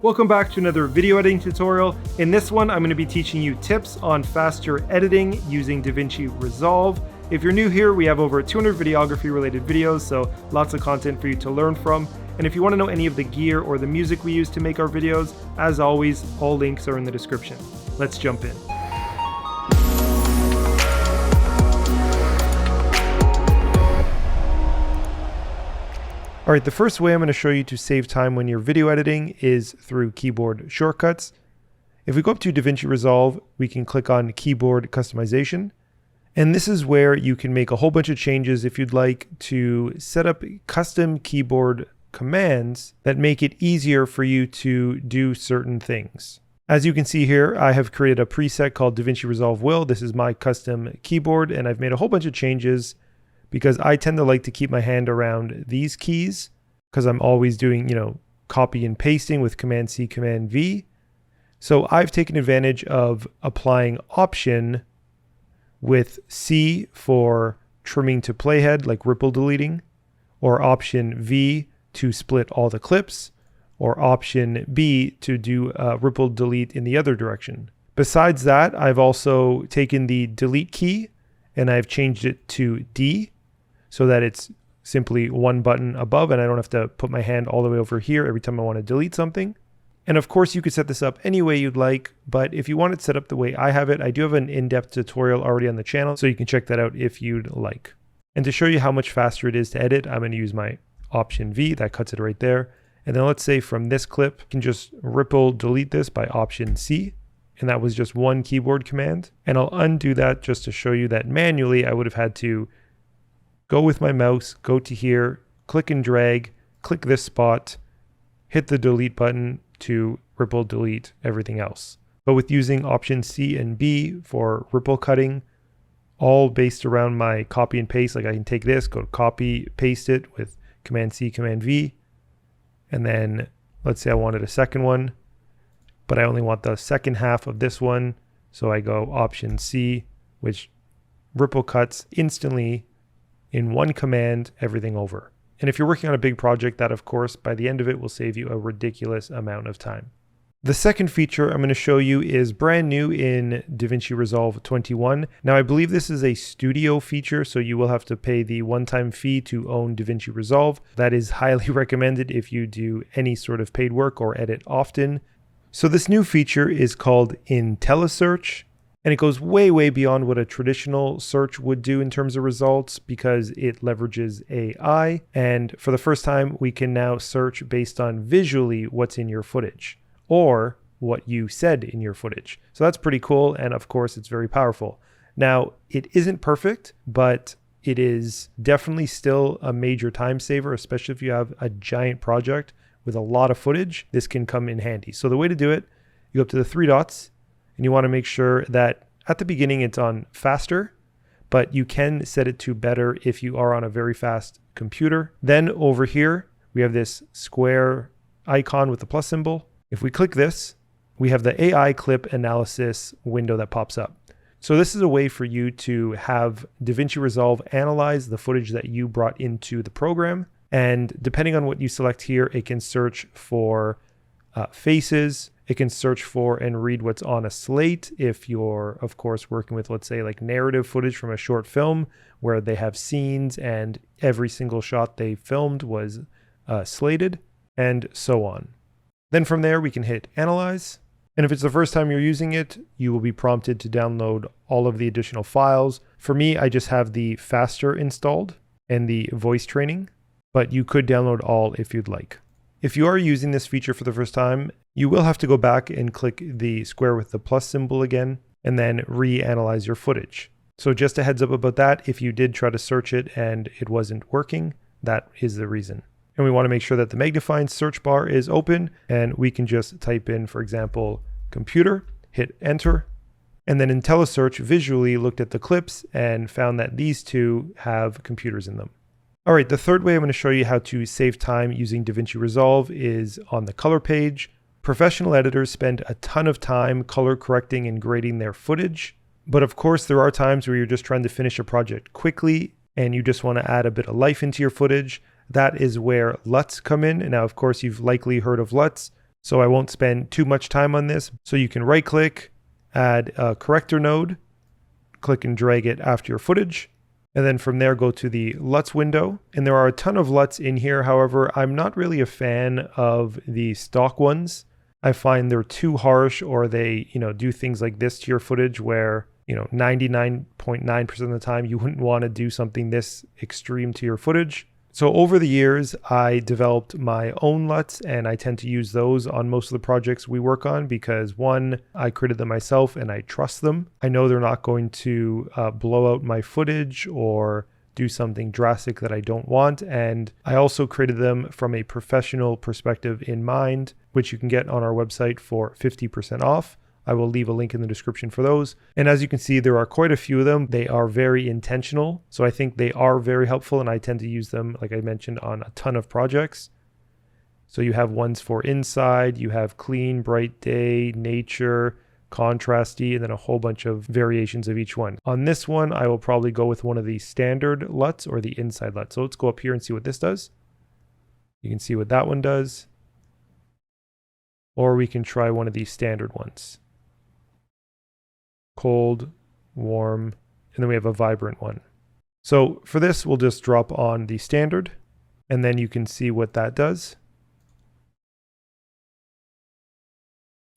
Welcome back to another video editing tutorial. In this one, I'm going to be teaching you tips on faster editing using DaVinci Resolve. If you're new here, we have over 200 videography related videos, so lots of content for you to learn from. And if you want to know any of the gear or the music we use to make our videos, as always, all links are in the description. Let's jump in. All right, the first way I'm going to show you to save time when you're video editing is through keyboard shortcuts. If we go up to DaVinci Resolve, we can click on Keyboard Customization. And this is where you can make a whole bunch of changes if you'd like to set up custom keyboard commands that make it easier for you to do certain things. As you can see here, I have created a preset called DaVinci Resolve Will. This is my custom keyboard, and I've made a whole bunch of changes because I tend to like to keep my hand around these keys because I'm always doing, copy and pasting with Command C, Command V. So I've taken advantage of applying Option with C for trimming to playhead, like ripple deleting, or Option V to split all the clips, or Option B to do ripple delete in the other direction. Besides that, I've also taken the delete key and I've changed it to D, so that it's simply one button above and I don't have to put my hand all the way over here every time I want to delete something. And of course you could set this up any way you'd like, but if you want it set up the way I have it, I do have an in-depth tutorial already on the channel, so you can check that out if you'd like. And to show you how much faster it is to edit, I'm going to use my Option V, that cuts it right there. And then let's say from this clip, I can just ripple delete this by Option C. And that was just one keyboard command. And I'll undo that just to show you that manually I would have had to go with my mouse, go to here, click and drag, click this spot, hit the delete button to ripple delete everything else. But with using Option C and B for ripple cutting, all based around my copy and paste, like I can take this, go to copy, paste it with Command C, Command V, and then let's say I wanted a second one, but I only want the second half of this one, so I go Option C, which ripple cuts instantly in one command everything over. And if you're working on a big project, that of course by the end of it will save you a ridiculous amount of time. The second feature I'm going to show you is brand new in DaVinci Resolve 21. Now I believe this is a studio feature, so you will have to pay the one-time fee to own DaVinci Resolve. That is highly recommended if you do any sort of paid work or edit often. So this new feature is called IntelliSearch. And it goes way, way beyond what a traditional search would do in terms of results because it leverages AI. And for the first time, we can now search based on visually what's in your footage or what you said in your footage. So that's pretty cool. And of course, it's very powerful. Now, it isn't perfect, but it is definitely still a major time saver, especially if you have a giant project with a lot of footage. This can come in handy. So the way to do it, you go up to the three dots, and you want to make sure that at the beginning it's on faster, but you can set it to better if you are on a very fast computer. Then over here, we have this square icon with the plus symbol. If we click this, we have the AI clip analysis window that pops up. So this is a way for you to have DaVinci Resolve analyze the footage that you brought into the program. And depending on what you select here, it can search for faces. It can search for and read what's on a slate if you're, of course, working with, let's say, like narrative footage from a short film where they have scenes and every single shot they filmed was slated, and so on. Then from there, we can hit Analyze. And if it's the first time you're using it, you will be prompted to download all of the additional files. For me, I just have the Faster installed and the voice training, but you could download all if you'd like. If you are using this feature for the first time, you will have to go back and click the square with the plus symbol again, and then reanalyze your footage. So just a heads up about that, if you did try to search it and it wasn't working, that is the reason. And we want to make sure that the magnifying search bar is open, and we can just type in, for example, computer, hit enter, and then IntelliSearch visually looked at the clips and found that these two have computers in them. All right, the third way I'm going to show you how to save time using DaVinci Resolve is on the color page. Professional editors spend a ton of time color correcting and grading their footage. But of course, there are times where you're just trying to finish a project quickly and you just want to add a bit of life into your footage. That is where LUTs come in. And now, of course, you've likely heard of LUTs. So I won't spend too much time on this. So you can right click, add a corrector node, click and drag it after your footage. And then from there, go to the LUTs window. And there are a ton of LUTs in here. However, I'm not really a fan of the stock ones. I find they're too harsh, or they, do things like this to your footage where, 99.9% of the time you wouldn't want to do something this extreme to your footage. So over the years, I developed my own LUTs, and I tend to use those on most of the projects we work on because, one, I created them myself and I trust them. I know they're not going to blow out my footage or do something drastic that I don't want. And I also created them from a professional perspective in mind, which you can get on our website for 50% off. I will leave a link in the description for those. And as you can see, there are quite a few of them. They are very intentional. So I think they are very helpful, and I tend to use them, like I mentioned, on a ton of projects. So you have ones for inside, you have clean, bright day, nature, contrasty, and then a whole bunch of variations of each one. On this one, I will probably go with one of the standard LUTs or the inside LUT. So let's go up here and see what this does. You can see what that one does. Or we can try one of these standard ones. Cold, warm, and then we have a vibrant one. So for this, we'll just drop on the standard, and then you can see what that does.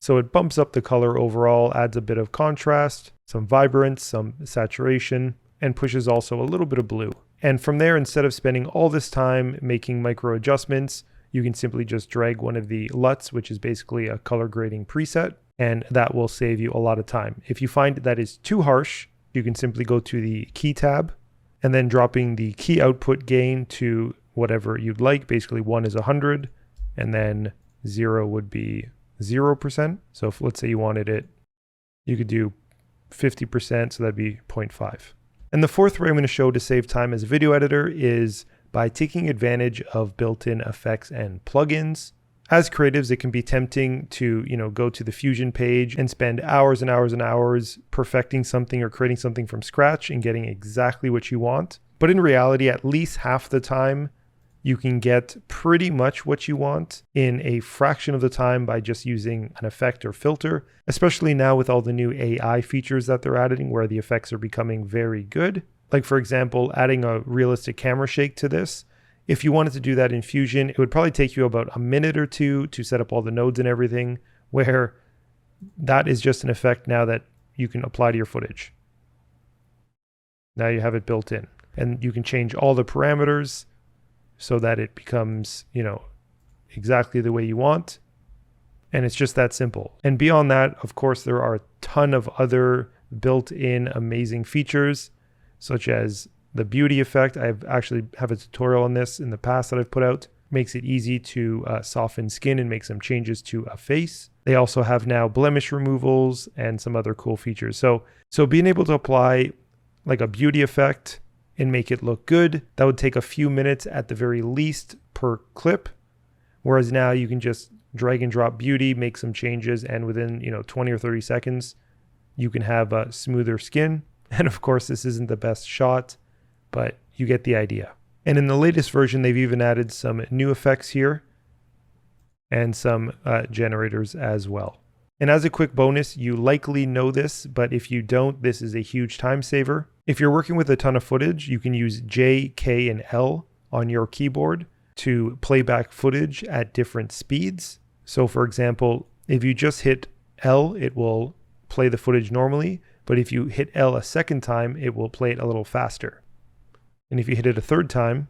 So it bumps up the color overall, adds a bit of contrast, some vibrance, some saturation, and pushes also a little bit of blue. And from there, instead of spending all this time making micro adjustments, you can simply just drag one of the LUTs, which is basically a color grading preset, and that will save you a lot of time. If you find that is too harsh, you can simply go to the key tab and then dropping the key output gain to whatever you'd like. Basically 1 is 100 and then 0 would be 0%. So if, let's say you wanted it, you could do 50%, so that'd be 0.5. And the fourth way I'm going to show to save time as a video editor is by taking advantage of built-in effects and plugins. As creatives, it can be tempting to, go to the Fusion page and spend hours and hours and hours perfecting something or creating something from scratch and getting exactly what you want. But in reality, at least half the time, you can get pretty much what you want in a fraction of the time by just using an effect or filter, especially now with all the new AI features that they're adding where the effects are becoming very good. Like for example, adding a realistic camera shake to this. If you wanted to do that in Fusion, it would probably take you about a minute or two to set up all the nodes and everything, where that is just an effect now that you can apply to your footage. Now you have it built in, and you can change all the parameters so that it becomes, exactly the way you want. And it's just that simple. And beyond that, of course, there are a ton of other built-in amazing features, such as the beauty effect. I've actually have a tutorial on this in the past that I've put out. Makes it easy to soften skin and make some changes to a face. They also have now blemish removals and some other cool features. So being able to apply like a beauty effect and make it look good, that would take a few minutes at the very least per clip. Whereas now you can just drag and drop beauty, make some changes, and within 20 or 30 seconds, you can have a smoother skin. And of course, this isn't the best shot, but you get the idea. And in the latest version, they've even added some new effects here and some generators as well. And as a quick bonus, you likely know this, but if you don't, this is a huge time saver. If you're working with a ton of footage, you can use J, K, and L on your keyboard to play back footage at different speeds. So for example, if you just hit L, it will play the footage normally, but if you hit L a second time, it will play it a little faster. And if you hit it a third time,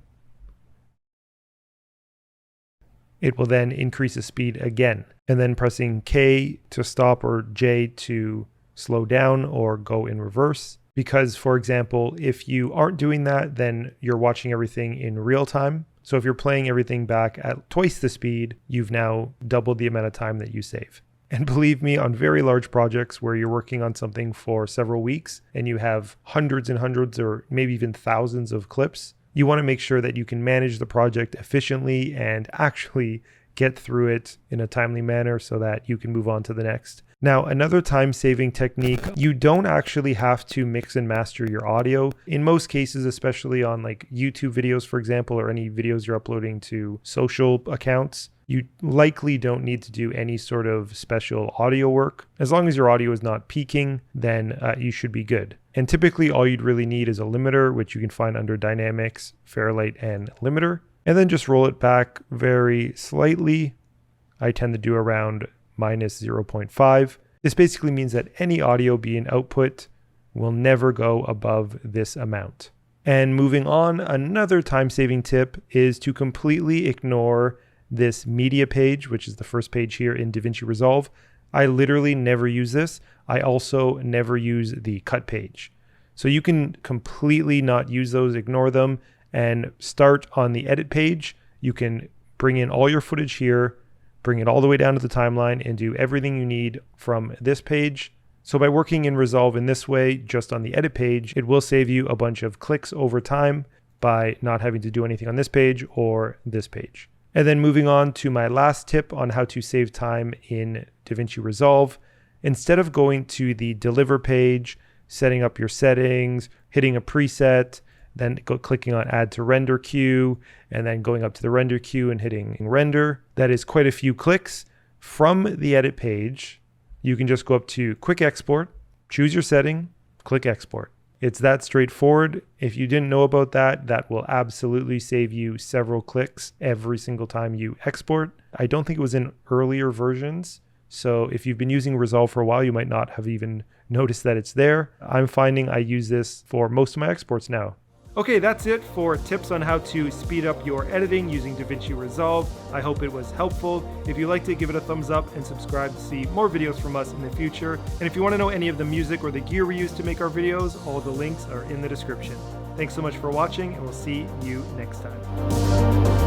it will then increase the speed again. And then pressing K to stop or J to slow down or go in reverse. Because, for example, if you aren't doing that, then you're watching everything in real time. So if you're playing everything back at twice the speed, you've now doubled the amount of time that you save. And believe me, on very large projects where you're working on something for several weeks and you have hundreds and hundreds or maybe even thousands of clips, you want to make sure that you can manage the project efficiently and actually get through it in a timely manner so that you can move on to the next. Now, another time-saving technique, you don't actually have to mix and master your audio. In most cases, especially on like YouTube videos, for example, or any videos you're uploading to social accounts, You likely don't need to do any sort of special audio work. As long as your audio is not peaking, then you should be good. And typically all you'd really need is a limiter, which you can find under Dynamics, Fairlight, and Limiter. And then just roll it back very slightly. I tend to do around minus 0.5. This basically means that any audio being output will never go above this amount. And moving on, another time-saving tip is to completely ignore this media page, which is the first page here in DaVinci Resolve. I literally never use this. I also never use the cut page. So you can completely not use those, ignore them, and start on the edit page. You can bring in all your footage here, bring it all the way down to the timeline, and do everything you need from this page. So by working in Resolve in this way, just on the edit page, it will save you a bunch of clicks over time by not having to do anything on this page or this page. And then moving on to my last tip on how to save time in DaVinci Resolve. Instead of going to the deliver page, setting up your settings, hitting a preset, then clicking on add to render queue, and then going up to the render queue and hitting render, that is quite a few clicks. From the edit page, you can just go up to quick export, choose your setting, click export. It's that straightforward. If you didn't know about that, that will absolutely save you several clicks every single time you export. I don't think it was in earlier versions. So if you've been using Resolve for a while, you might not have even noticed that it's there. I'm finding I use this for most of my exports now. Okay, that's it for tips on how to speed up your editing using DaVinci Resolve. I hope it was helpful. If you liked it, give it a thumbs up and subscribe to see more videos from us in the future. And if you want to know any of the music or the gear we use to make our videos, all the links are in the description. Thanks so much for watching, and we'll see you next time.